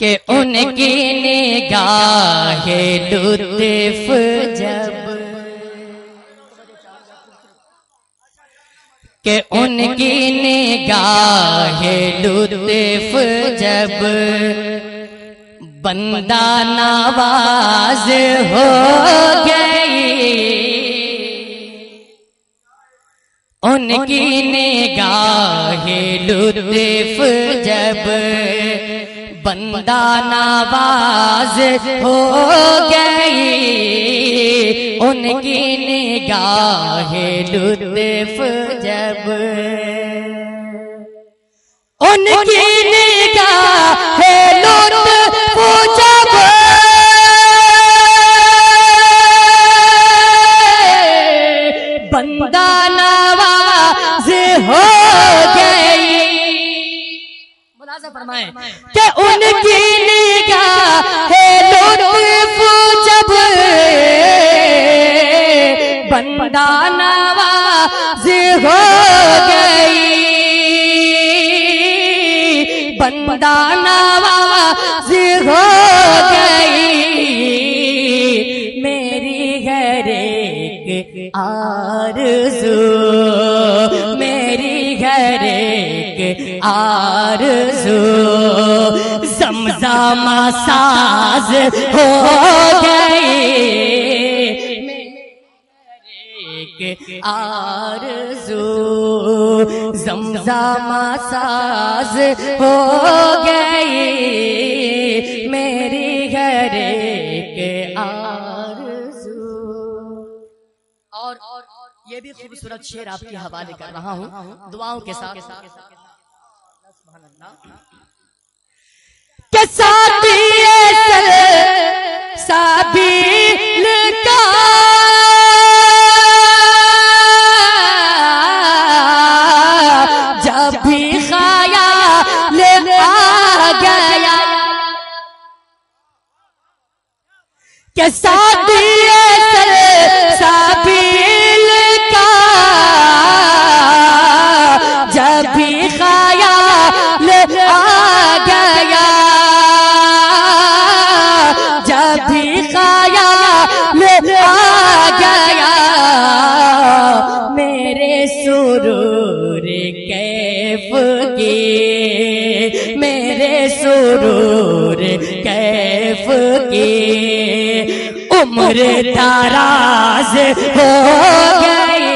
कि उनकी निगाहे लुत्फ जब, कि उनकी निगाहे लुत्फ जब बंदा नवाज हो गई, उनकी निगाहे लुत्फ जब बंदा नवाज हो गई, उनकी निगाहे लुत्फ जब, उनकी निगाहे लुत्फ जब बंदा नवाज हो गई। मुलाज़ा फरमाए कि उनकी निगाहे लुत्फ जब बंदा नवाज हो गई, बंदा नवाज हो गई, मेरी हर एक आरज़ू, मेरी हर एक आरज़ू ज़मज़म साज हो गई, आरज़ू ज़मज़म साज हो गई, मेरी हर एक आरज़ू। और ये भी खूबसूरत शेर आपके हवाले कर रहा हूँ दुआओं के साथ। के साथी साबील का जब भी ख़याल आ गया, के साथी साबील का जब भी ख़याल आ गया, जब भी ख़याल आ गया, मेरे सुरूर कैफ की, मेरे सुरूर कैफ की उम्र दराज हो गई,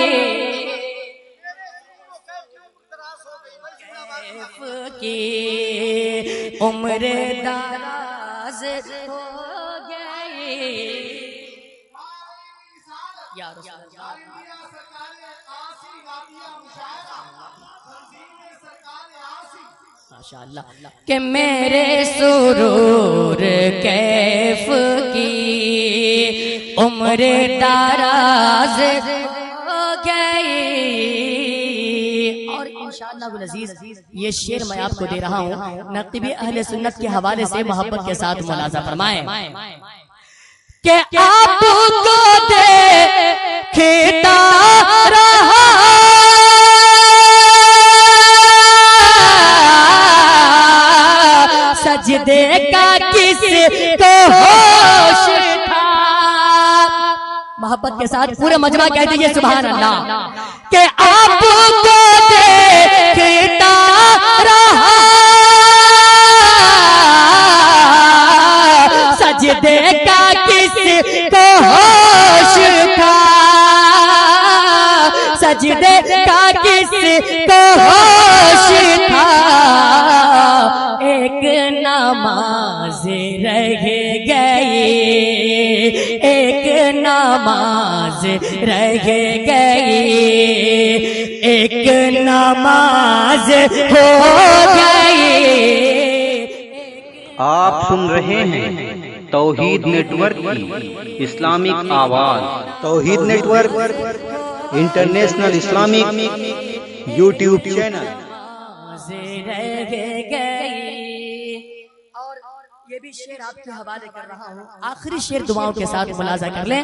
कैफ की उम्र दराज हो गई। या माशाअल्लाह कि मेरे सुरूर कैफ की उम्र दराज हो गई। और इंशाअल्लाह अब्दुल अजीज ये शेर मैं आपको दे रहा हूँ नक़ीबी अहले सुन्नत के हवाले से मोहब्बत के साथ मुलाज़ा फरमाएं कि आपको देखता रहा सजदे का किसको होश था। मोहब्बत के साथ पूरे मजमा कह दीजिए सुभान अल्लाह कि आपको देखता रहा सजदे का किसको होश था, सजदे का किसको होश था। एक नमाज रह गई, एक नमाज रह गई, एक नमाज हो गई। आप सुन रहे हैं तौहीद नेटवर्क की इस्लामिक आवाज। Tauheed network international Islamic YouTube channel. और ये भी शेर आपके हवाले कर रहा हूँ, आखिरी शेर दुआओं के साथ मुलाज़ा कर लें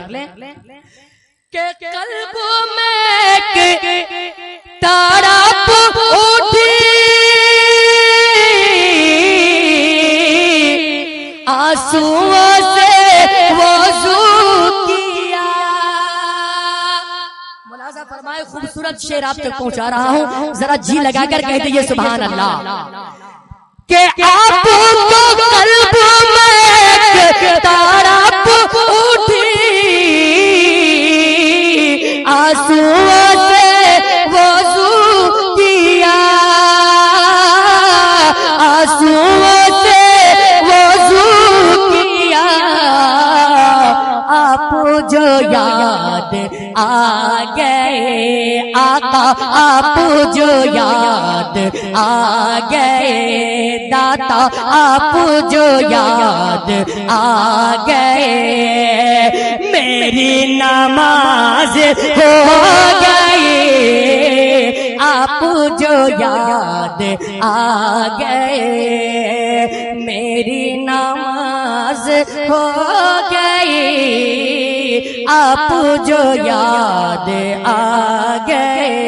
कि कल्ब में तड़प उठी आंसुओं से वज़ू किया। मुलाज़ा फरमाए, खूबसूरत शेर आप तक पहुंचा रहा हूं, जरा जी लगाकर कह दीजिए सुभान अल्लाह। के आपको कल्ब में तड़प उठी, आंसुओं से वज़ू किया, आंसुओं से वज़ू किया। आप जो याद आ गए आका, आप जो याद आ गए दाता, आप जो याद आ गए, मेरी नमाज हो गई। आप जो याद आ गए, मेरी नमाज हो गई। आप जो याद आ गए,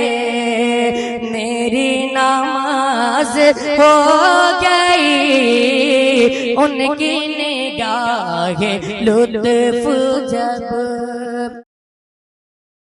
मेरी नमाज हो गई। उनकी निगाह लुत्फ जब